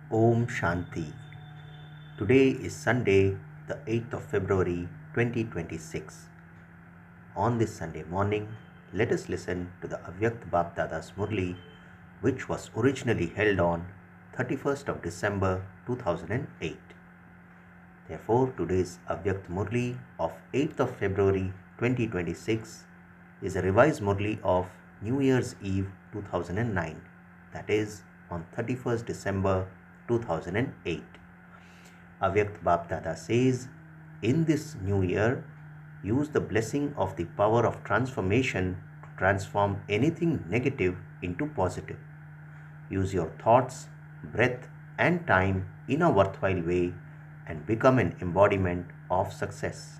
Om Shanti. Today is Sunday, the 8th of February 2026. On this Sunday morning, let us listen to the Avyakta Bapdada's Murli, which was originally held on 31st of December 2008. Therefore, today's Avyakta Murli of 8th of February 2026 is a revised Murli of New Year's Eve 2009, that is on 31st December 2008. Avyakta Bapdada says, in this new year, use the blessing of the power of transformation to transform anything negative into positive. Use your thoughts, breath, and time in a worthwhile way and become an embodiment of success.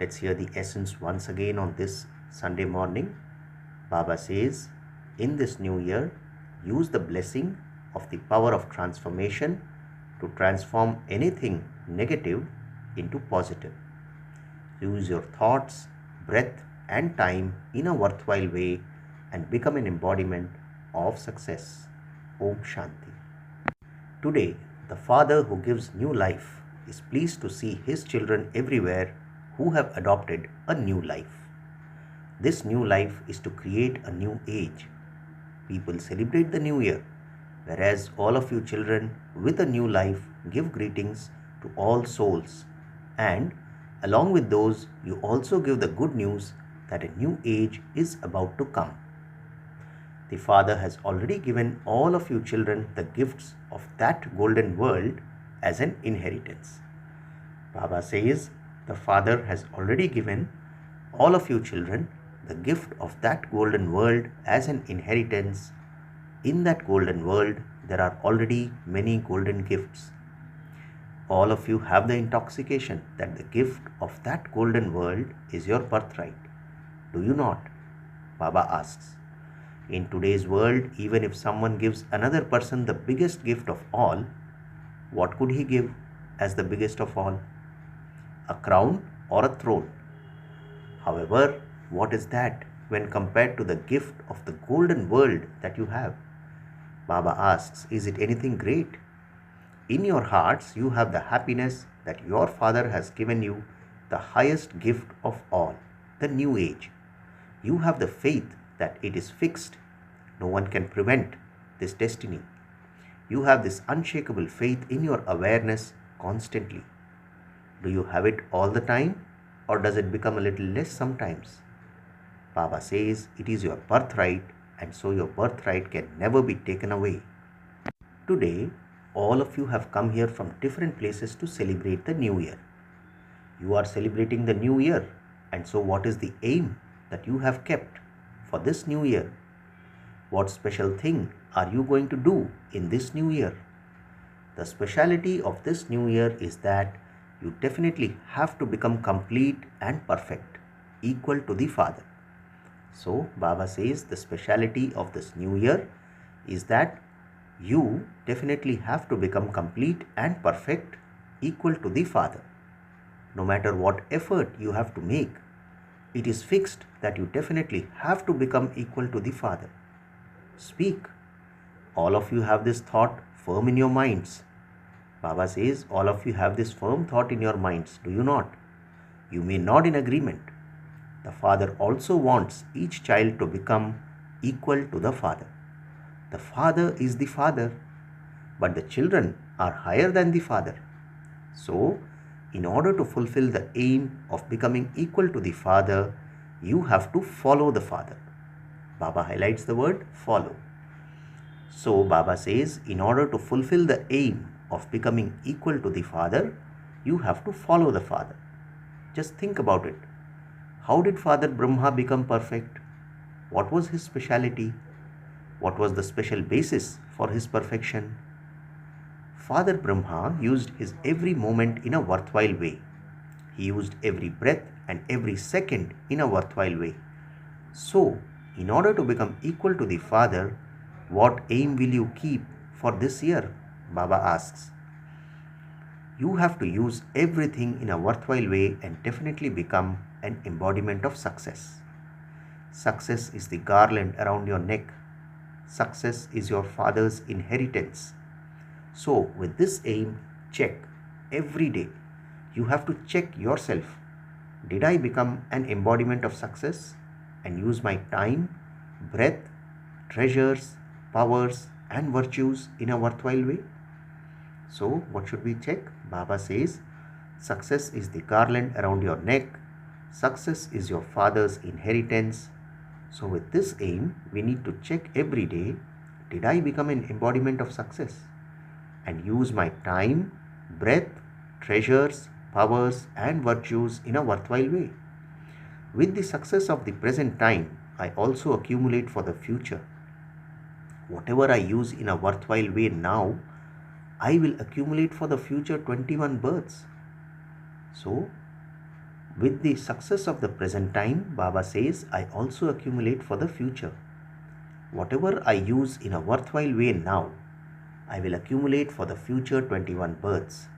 Let's hear the essence once again on this Sunday morning. Baba says, in this new year, use the blessing of the power of transformation to transform anything negative into positive. Use your thoughts, breath, and time in a worthwhile way and become an embodiment of success. Om Shanti. Today, the Father who gives new life is pleased to see His children everywhere who have adopted a new life. This new life is to create a new age. People celebrate the new year, whereas all of you children with a new life give greetings to all souls, and along with those, you also give the good news that a new age is about to come. The Father has already given all of you children the gifts of that golden world as an inheritance. Baba says the Father has already given all of you children the gift of that golden world as an inheritance. In that golden world, there are already many golden gifts. All of you have the intoxication that the gift of that golden world is your birthright. Do you not? Baba asks. In today's world, even if someone gives another person the biggest gift of all, what could he give as the biggest of all? A crown or a throne? However, what is that when compared to the gift of the golden world that you have? Baba asks, is it anything great? In your hearts, you have the happiness that your Father has given you the highest gift of all, the new age. You have the faith that it is fixed. No one can prevent this destiny. You have this unshakable faith in your awareness constantly. Do you have it all the time, or does it become a little less sometimes? Baba says it is your birthright, and so your birthright can never be taken away. Today, all of you have come here from different places to celebrate the new year. You are celebrating the new year, and so what is the aim that you have kept for this new year? What special thing are you going to do in this new year? The speciality of this new year is that you definitely have to become complete and perfect, equal to the Father. So, Baba says the speciality of this new year is that you definitely have to become complete and perfect, equal to the Father. No matter what effort you have to make, it is fixed that you definitely have to become equal to the Father. Speak. All of you have this thought firm in your minds. Baba says all of you have this firm thought in your minds, do you not? You may nod in agreement. The Father also wants each child to become equal to the Father. The Father is the Father, but the children are higher than the Father. So, in order to fulfill the aim of becoming equal to the Father, you have to follow the Father. Baba highlights the word follow. So, Baba says, in order to fulfill the aim of becoming equal to the Father, you have to follow the Father. Just think about it. How did Father Brahma become perfect? What was his speciality? What was the special basis for his perfection? Father Brahma used his every moment in a worthwhile way. He used every breath and every second in a worthwhile way. So, in order to become equal to the Father, what aim will you keep for this year? Baba asks. You have to use everything in a worthwhile way and definitely become an embodiment of success. Success is the garland around your neck. Success is your Father's inheritance. So with this aim, check every day. You have to check yourself. Did I become an embodiment of success and use my time, breath, treasures, powers and virtues in a worthwhile way? So what should we check? Baba says, success is the garland around your neck. Success is your father's inheritance. So with this aim, we need to check every day, did I become an embodiment of success and use my time, breath, treasures, powers and virtues in a worthwhile way? With the success of the present time, I also accumulate for the future. Whatever I use in a worthwhile way now, I will accumulate for the future 21 births. So, with the success of the present time, Baba says, I also accumulate for the future. Whatever I use in a worthwhile way now, I will accumulate for the future 21 births.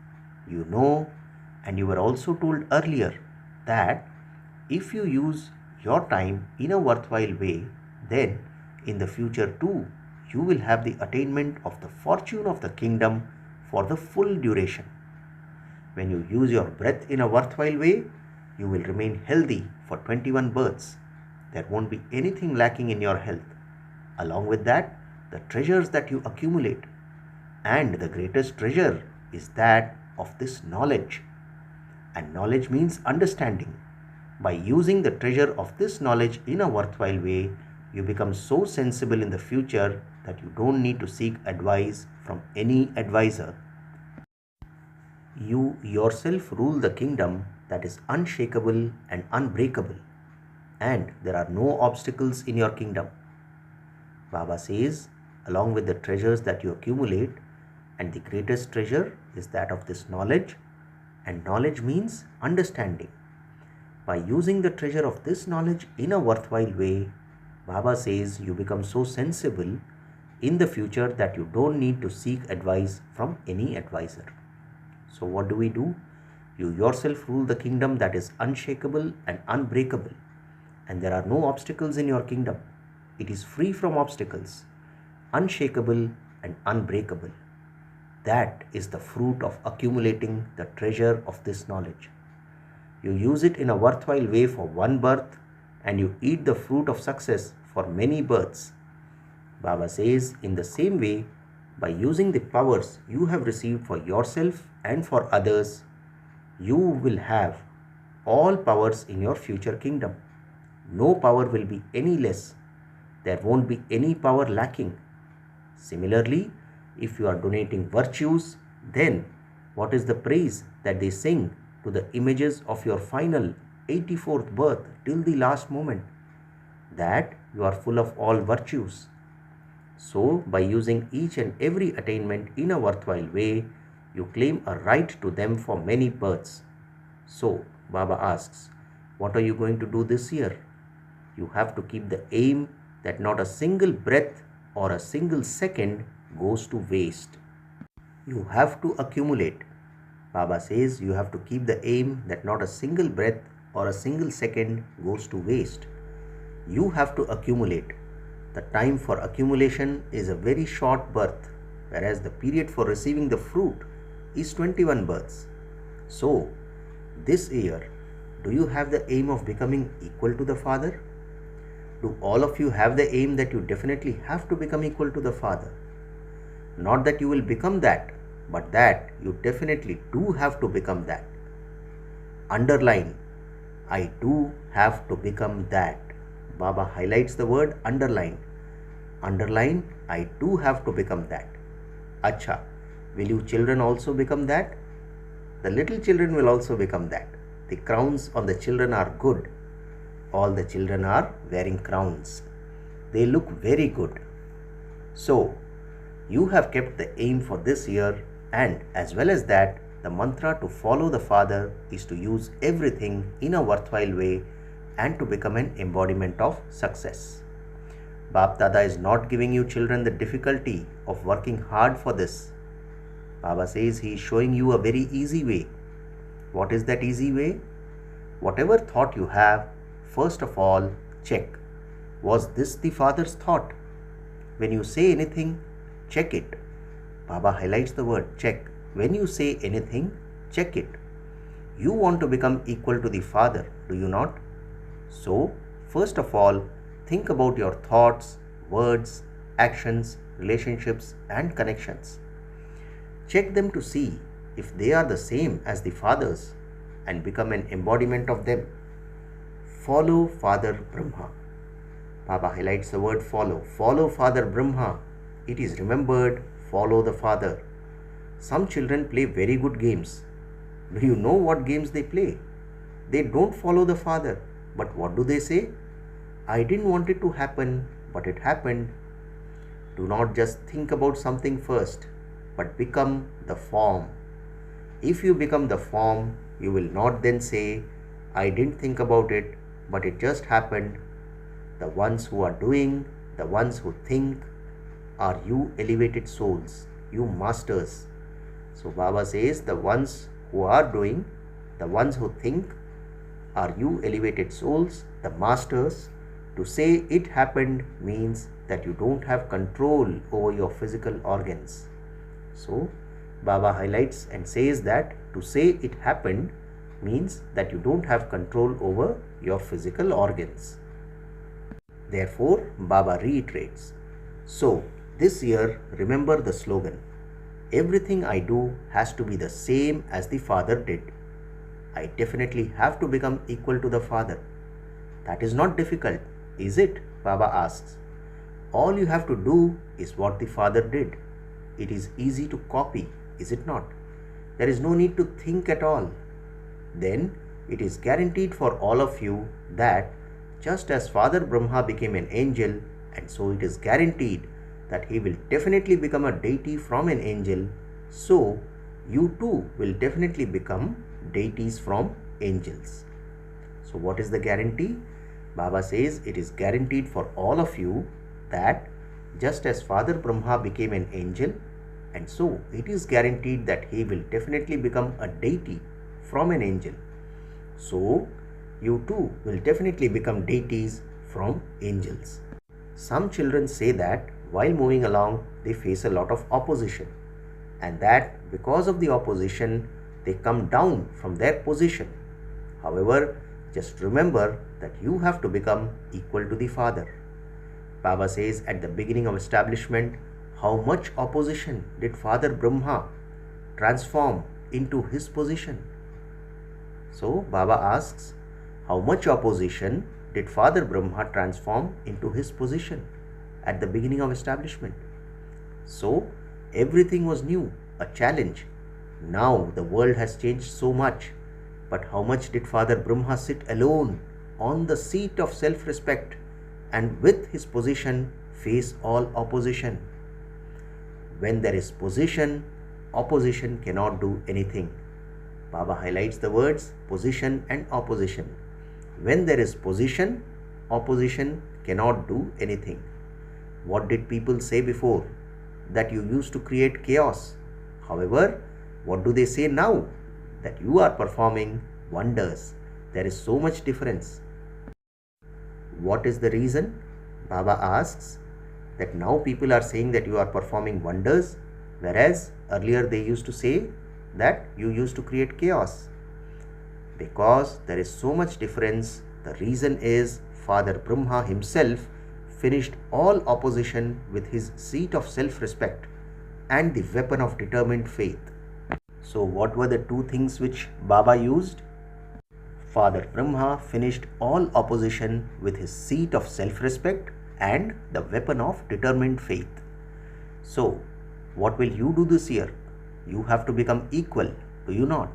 You know, and you were also told earlier that if you use your time in a worthwhile way, then in the future too, you will have the attainment of the fortune of the kingdom for the full duration. When you use your breath in a worthwhile way, you will remain healthy for 21 births. There won't be anything lacking in your health. Along with that, the treasures that you accumulate, and the greatest treasure is that of this knowledge. And knowledge means understanding. By using the treasure of this knowledge in a worthwhile way, you become so sensible in the future that you don't need to seek advice from any advisor. You yourself rule the kingdom that is unshakable and unbreakable, and there are no obstacles in your kingdom. Baba says, along with the treasures that you accumulate, and the greatest treasure is that of this knowledge, and knowledge means understanding. By using the treasure of this knowledge in a worthwhile way, Baba says you become so sensible in the future that you don't need to seek advice from any advisor. So what do? You yourself rule the kingdom that is unshakable and unbreakable, and there are no obstacles in your kingdom. It is free from obstacles, unshakable and unbreakable. That is the fruit of accumulating the treasure of this knowledge. You use it in a worthwhile way for one birth, and you eat the fruit of success for many births. Baba says, in the same way, by using the powers you have received for yourself and for others, you will have all powers in your future kingdom. No power will be any less. There won't be any power lacking. Similarly, if you are donating virtues, then what is the praise that they sing to the images of your final 84th birth till the last moment? That you are full of all virtues. So, by using each and every attainment in a worthwhile way, you claim a right to them for many births. So, Baba asks, what are you going to do this year? You have to keep the aim that not a single breath or a single second goes to waste. You have to accumulate. Baba says you have to keep the aim that not a single breath or a single second goes to waste. You have to accumulate. The time for accumulation is a very short birth, whereas the period for receiving the fruit is 21 births. So, this year, do you have the aim of becoming equal to the Father? Do all of you have the aim that you definitely have to become equal to the Father? Not that you will become that, but that you definitely do have to become that. Underline, I do have to become that. Baba highlights the word underline. Underline, I do have to become that. Acha, will you children also become that? The little children will also become that. The crowns on the children are good. All the children are wearing crowns. They look very good. So, you have kept the aim for this year, and as well as that, the mantra to follow the Father is to use everything in a worthwhile way and to become an embodiment of success. Bap Dada is not giving you children the difficulty of working hard for this. Baba says he is showing you a very easy way. What is that easy way? Whatever thought you have, first of all, check. Was this the Father's thought? When you say anything, check it. Baba highlights the word check. When you say anything, check it. You want to become equal to the Father, do you not? So, first of all, think about your thoughts, words, actions, relationships, and connections. Check them to see if they are the same as the Father's and become an embodiment of them. Follow Father Brahma. Baba highlights the word follow. Follow Father Brahma. It is remembered, follow the Father. Some children play very good games. Do you know what games they play? They don't follow the Father. But what do they say? I didn't want it to happen, but it happened. Do not just think about something first, but become the form. If you become the form, you will not then say, I didn't think about it, but it just happened. The ones who are doing, the ones who think, are you elevated souls, you masters. So Baba says the ones who are doing, the ones who think, are you elevated souls, the masters. To say it happened means that you don't have control over your physical organs. So Baba highlights and says that to say it happened means that you don't have control over your physical organs. Therefore, Baba reiterates. So, this year, remember the slogan, everything I do has to be the same as the Father did. I definitely have to become equal to the Father. That is not difficult, is it? Baba asks. All you have to do is what the Father did. It is easy to copy, is it not? There is no need to think at all. Then it is guaranteed for all of you that just as Father Brahma became an angel, and so it is guaranteed that he will definitely become a deity from an angel, so you too will definitely become deities from angels. So what is the guarantee? Baba says it is guaranteed for all of you that just as Father Brahma became an angel, and so it is guaranteed that he will definitely become a deity from an angel. So you too will definitely become deities from angels. Some children say that while moving along they face a lot of opposition, and that because of the opposition they come down from their position. However, just remember that you have to become equal to the Father. Baba says at the beginning of establishment, how much opposition did Father Brahma transform into his position? So Baba asks, how much opposition did Father Brahma transform into his position at the beginning of establishment? So everything was new, a challenge. Now the world has changed so much. But how much did Father Brahma sit alone on the seat of self-respect and with his position face all opposition? When there is position, opposition cannot do anything. Baba highlights the words position and opposition. When there is position, opposition cannot do anything. What did people say before? That you used to create chaos. However, what do they say now? That you are performing wonders. There is so much difference. What is the reason? Baba asks that now people are saying that you are performing wonders, whereas earlier they used to say that you used to create chaos. Because there is so much difference, the reason is Father Brahma himself finished all opposition with his seat of self-respect and the weapon of determined faith. So what were the two things which Baba used? Father Brahma finished all opposition with his seat of self-respect and the weapon of determined faith. So what will you do this year? You have to become equal, do you not?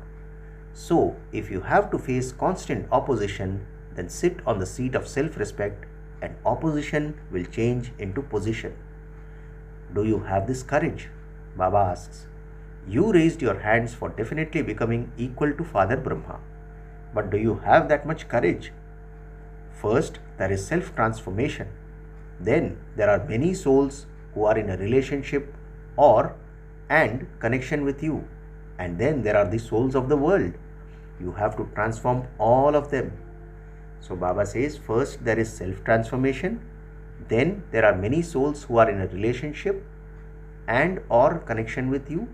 So if you have to face constant opposition, then sit on the seat of self-respect and opposition will change into position. Do you have this courage? Baba asks. You raised your hands for definitely becoming equal to Father Brahma. But do you have that much courage? First, there is self-transformation. Then there are many souls who are in a relationship and connection with you. And then there are the souls of the world. You have to transform all of them. So Baba says, first there is self-transformation. Then there are many souls who are in a relationship. and or connection with you,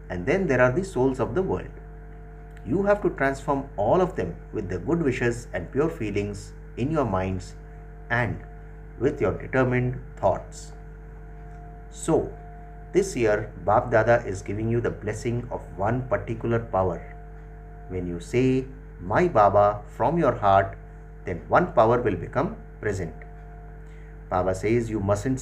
and then there are the souls of the world. You have to transform all of them with the good wishes and pure feelings in your minds and with your determined thoughts. So, this year Bap Dada is giving you the blessing of one particular power. When you say My Baba from your heart, then one power will become present. Baba says you mustn't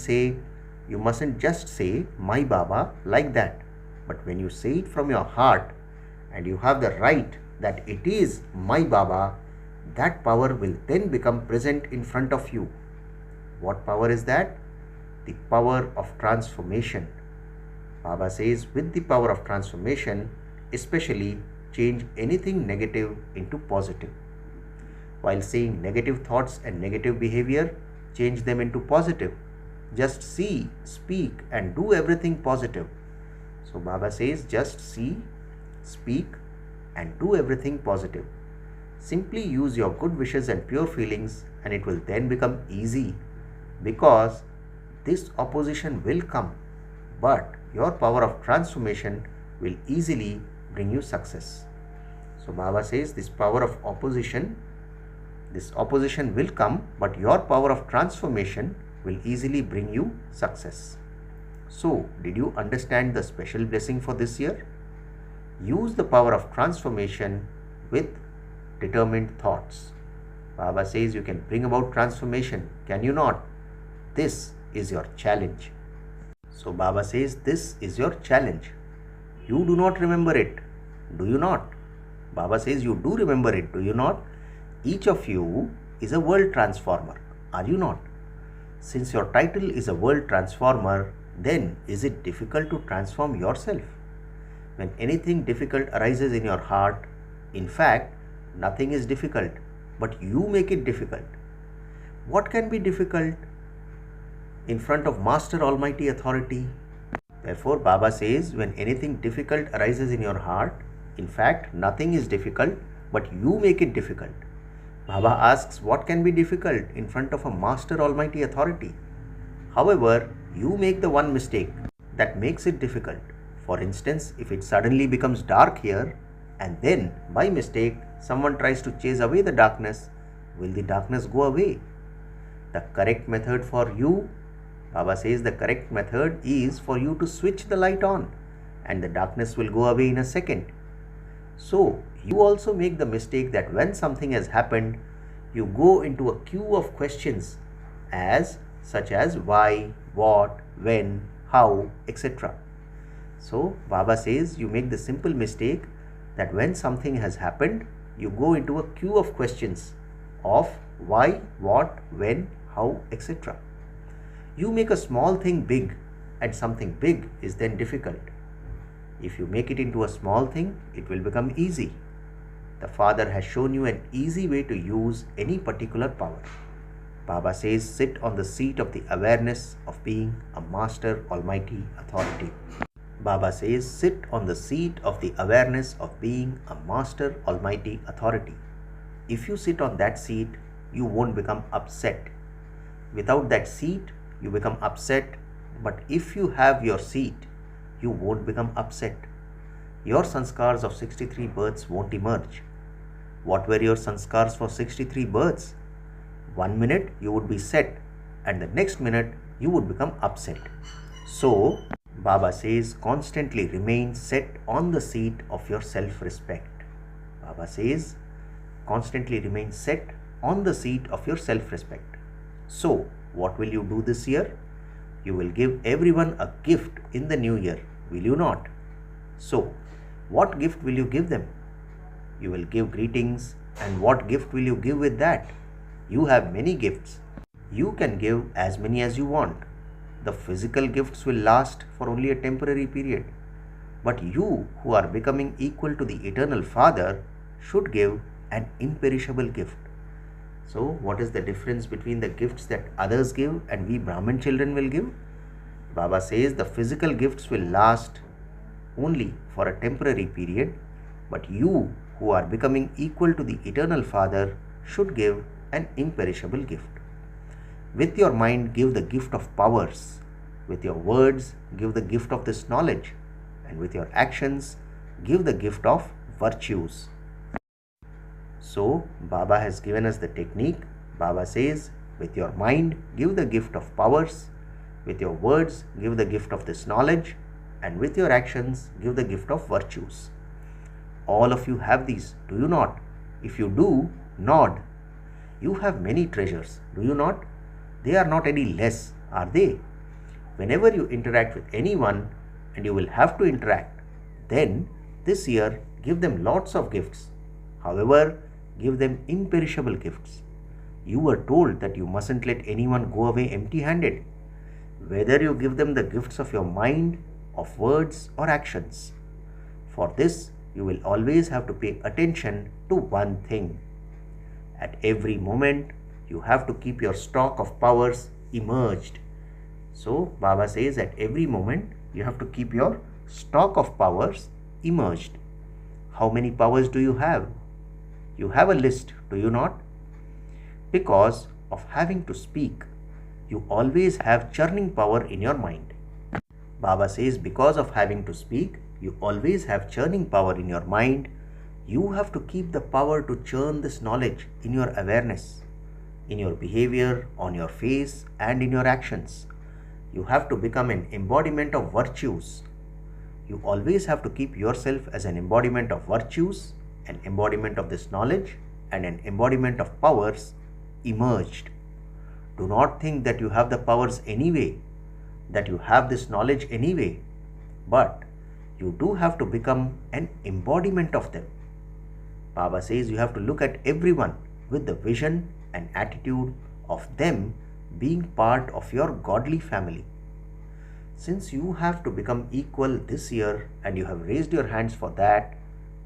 just say My Baba like that. But when you say it from your heart and you have the right that it is My Baba, that power will then become present in front of you. What power is that? The power of transformation. Baba says with the power of transformation, especially change anything negative into positive. While saying negative thoughts and negative behavior, change them into positive. Just see, speak and do everything positive. So Baba says just see, speak and do everything positive. Simply use your good wishes and pure feelings and it will then become easy, because this opposition will come, but your power of transformation will easily bring you success. So Baba says this opposition will come, but your power of transformation will easily bring you success. So, did you understand the special blessing for this year? Use the power of transformation with determined thoughts. Baba says you can bring about transformation, can you not? This is your challenge. So Baba says this is your challenge. You do not remember it, do you not? Baba says you do remember it, do you not? Each of you is a world transformer, are you not? Since your title is a world transformer, then is it difficult to transform yourself? When anything difficult arises in your heart, in fact, nothing is difficult, but you make it difficult. What can be difficult in front of Master Almighty Authority? Therefore, Baba says when anything difficult arises in your heart, in fact, nothing is difficult, but you make it difficult. Baba asks what can be difficult in front of a Master Almighty Authority. However, you make the one mistake that makes it difficult. For instance, if it suddenly becomes dark here and then by mistake someone tries to chase away the darkness, will the darkness go away? The correct method for you, Baba says the correct method is for you to switch the light on and the darkness will go away in a second. So, you also make the mistake that when something has happened, you go into a queue of questions such as why, what, when, how, etc. So, Baba says you make the simple mistake that when something has happened, you go into a queue of questions of why, what, when, how, etc. You make a small thing big and something big is then difficult. If you make it into a small thing, it will become easy. The Father has shown you an easy way to use any particular power. Baba says sit on the seat of the awareness of being a Master Almighty Authority. Baba says sit on the seat of the awareness of being a Master Almighty Authority. If you sit on that seat, you won't become upset. Without that seat, you become upset, but if you have your seat, you won't become upset. Your sanskars of 63 births won't emerge. What were your sanskars for 63 births? 1 minute you would be set and the next minute you would become upset. So, Baba says constantly remain set on the seat of your self-respect. Baba says constantly remain set on the seat of your self-respect. So, what will you do this year? You will give everyone a gift in the new year, will you not? So, what gift will you give them? You will give greetings, and what gift will you give with that? You have many gifts. You can give as many as you want. The physical gifts will last for only a temporary period. But you who are becoming equal to the Eternal Father should give an imperishable gift. So, what is the difference between the gifts that others give and we Brahmin children will give? Baba says the physical gifts will last only for a temporary period, but you who are becoming equal to the Eternal Father should give an imperishable gift. With your mind, give the gift of powers. With your words, give the gift of this knowledge, and with your actions, give the gift of virtues. So, Baba has given us the technique. Baba says, with your mind, give the gift of powers, with your words, give the gift of this knowledge, and with your actions, give the gift of virtues. All of you have these, do you not? If you do, nod. You have many treasures, do you not? They are not any less, are they? Whenever you interact with anyone, and you will have to interact, then this year give them lots of gifts. However, give them imperishable gifts. You were told that you mustn't let anyone go away empty-handed. Whether you give them the gifts of your mind, of words or actions. For this, you will always have to pay attention to one thing. At every moment, you have to keep your stock of powers emerged. So, Baba says at every moment, you have to keep your stock of powers emerged. How many powers do you have? You have a list, do you not? Because of having to speak, you always have churning power in your mind. Baba says because of having to speak, you always have churning power in your mind. You have to keep the power to churn this knowledge in your awareness, in your behavior, on your face, and in your actions. You have to become an embodiment of virtues. You always have to keep yourself as an embodiment of virtues, an embodiment of this knowledge, and an embodiment of powers emerged. Do not think that you have the powers anyway, that you have this knowledge anyway, but you do have to become an embodiment of them. Baba says you have to look at everyone with the vision and attitude of them being part of your godly family. Since you have to become equal this year and you have raised your hands for that,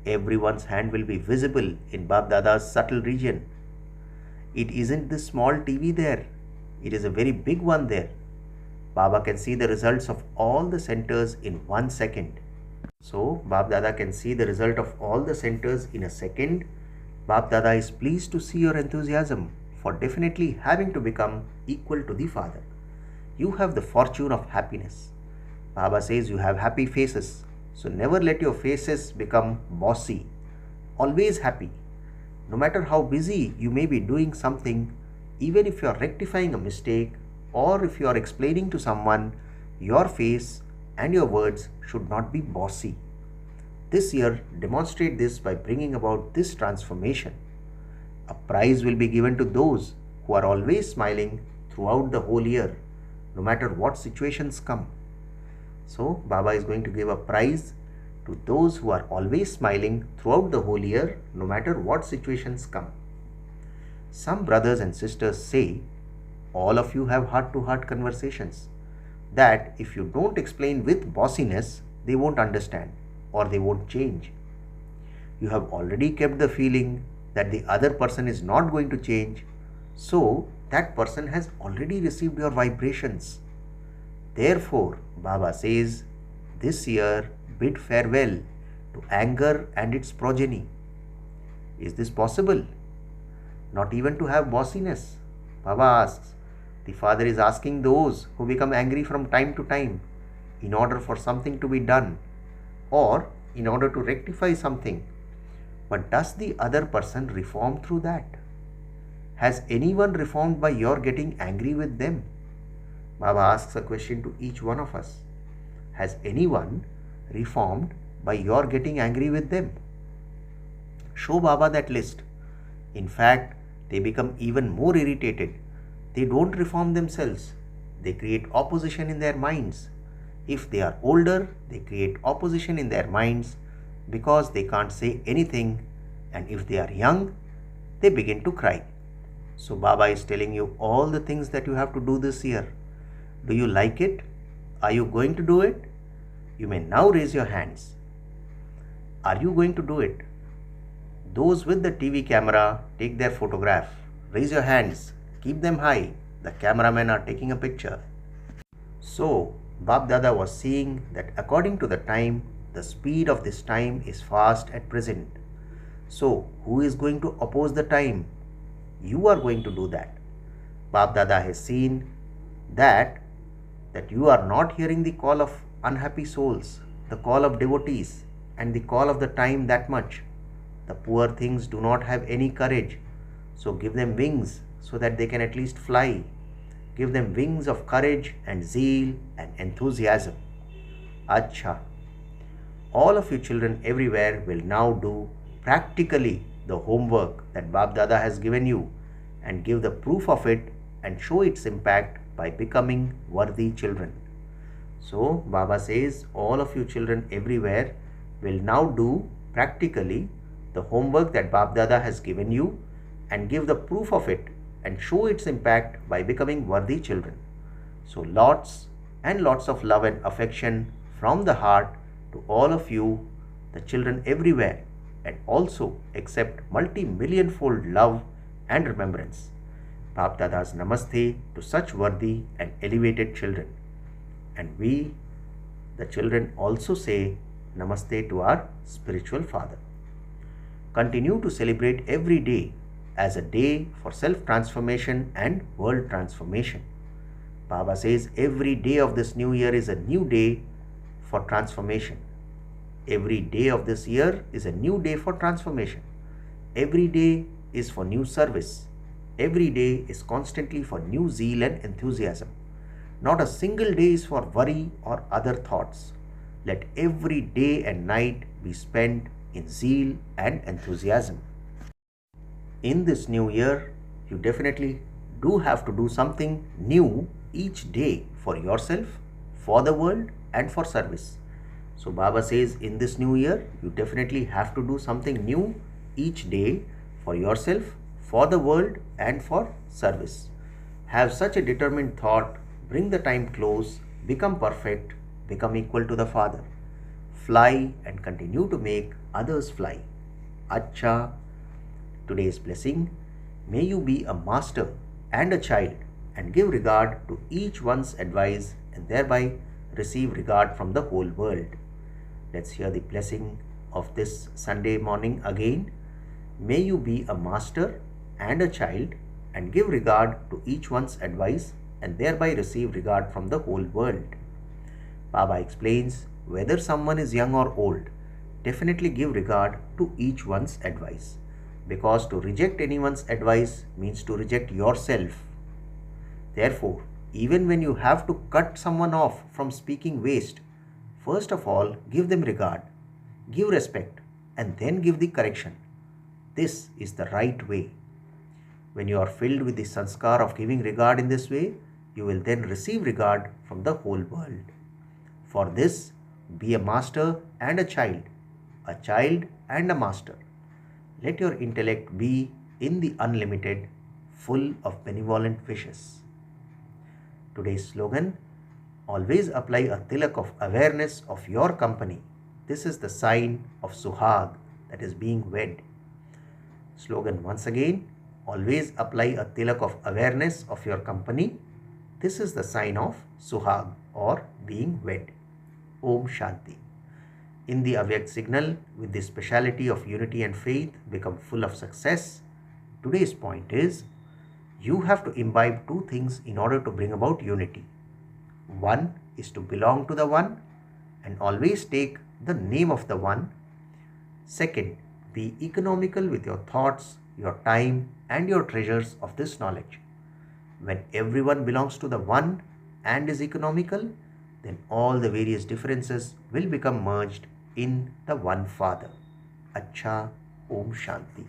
everyone's hand will be visible in Bab Dada's subtle region. It isn't this small TV there, it is a very big one there. Baba can see the results of all the centers in 1 second. So, Bab Dada can see the result of all the centers in a second. Bab Dada is pleased to see your enthusiasm for definitely having to become equal to the Father. You have the fortune of happiness. Baba says you have happy faces. So never let your faces become bossy. Always happy. No matter how busy you may be doing something, even if you are rectifying a mistake or if you are explaining to someone, your face and your words should not be bossy. This year, demonstrate this by bringing about this transformation. A prize will be given to those who are always smiling throughout the whole year, no matter what situations come. So, Baba is going to give a prize to those who are always smiling throughout the whole year, no matter what situations come. Some brothers and sisters say, all of you have heart-to-heart conversations, that if you don't explain with bossiness, they won't understand or they won't change. You have already kept the feeling that the other person is not going to change, so that person has already received your vibrations. Therefore, Baba says, this year bid farewell to anger and its progeny. Is this possible? Not even to have bossiness? Baba asks. The Father is asking those who become angry from time to time in order for something to be done or in order to rectify something. But does the other person reform through that? Has anyone reformed by your getting angry with them? Baba asks a question to each one of us. Has anyone reformed by your getting angry with them? Show Baba that list. In fact, they become even more irritated. They don't reform themselves. They create opposition in their minds. If they are older, they create opposition in their minds because they can't say anything. And if they are young, they begin to cry. So Baba is telling you all the things that you have to do this year. Do you like it? Are you going to do it? You may now raise your hands. Are you going to do it? Those with the TV camera, take their photograph. Raise your hands. Keep them high. The cameramen are taking a picture. So, Bab Dada was seeing that according to the time, the speed of this time is fast at present. So, who is going to oppose the time? You are going to do that. Bab Dada has seen that that you are not hearing the call of unhappy souls, the call of devotees, and the call of the time that much. The poor things do not have any courage, so give them wings so that they can at least fly. Give them wings of courage and zeal and enthusiasm. Acha. All of you children everywhere will now do practically the homework that Bab Dada has given you and give the proof of it and show its impact by becoming worthy children. So Baba says all of you children everywhere will now do practically the homework that Bab Dada has given you and give the proof of it and show its impact by becoming worthy children. So lots and lots of love and affection from the heart to all of you, the children everywhere, and also accept multi-million-fold love and remembrance. Bab Dada's Namaste to such worthy and elevated children. And we, the children, also say Namaste to our spiritual father. Continue to celebrate every day as a day for self-transformation and world transformation. Baba says every day of this new year is a new day for transformation. Every day of this year is a new day for transformation. Every day is for new service. Every day is constantly for new zeal and enthusiasm. Not a single day is for worry or other thoughts. Let every day and night be spent in zeal and enthusiasm. In this new year, you definitely do have to do something new each day for yourself, for the world, and for service. So Baba says in this new year, you definitely have to do something new each day for yourself, for the world, and for service. Have such a determined thought, bring the time close, become perfect, become equal to the Father. Fly and continue to make others fly. Acha. Today's blessing, may you be a master and a child and give regard to each one's advice and thereby receive regard from the whole world. Let's hear the blessing of this Sunday morning again. May you be a master and a child and give regard to each one's advice and thereby receive regard from the whole world. Baba explains, whether someone is young or old, definitely give regard to each one's advice, because to reject anyone's advice means to reject yourself. Therefore, even when you have to cut someone off from speaking waste, first of all give them regard, give respect, and then give the correction. This is the right way. When you are filled with the sanskar of giving regard in this way, you will then receive regard from the whole world. For this, be a master and a child and a master. Let your intellect be in the unlimited, full of benevolent wishes. Today's slogan, always apply a tilak of awareness of your company. This is the sign of Suhag, that is being wed. Slogan once again, always apply a tilak of awareness of your company. This is the sign of Suhag or being wed. Om Shanti. In the avyakta signal, with the speciality of unity and faith, become full of success. Today's point is, you have to imbibe two things in order to bring about unity. One is to belong to the One and always take the name of the One. Second, be economical with your thoughts, your time, and your treasures of this knowledge. When everyone belongs to the One and is economical, then all the various differences will become merged in the One Father. Acha. Om Shanti.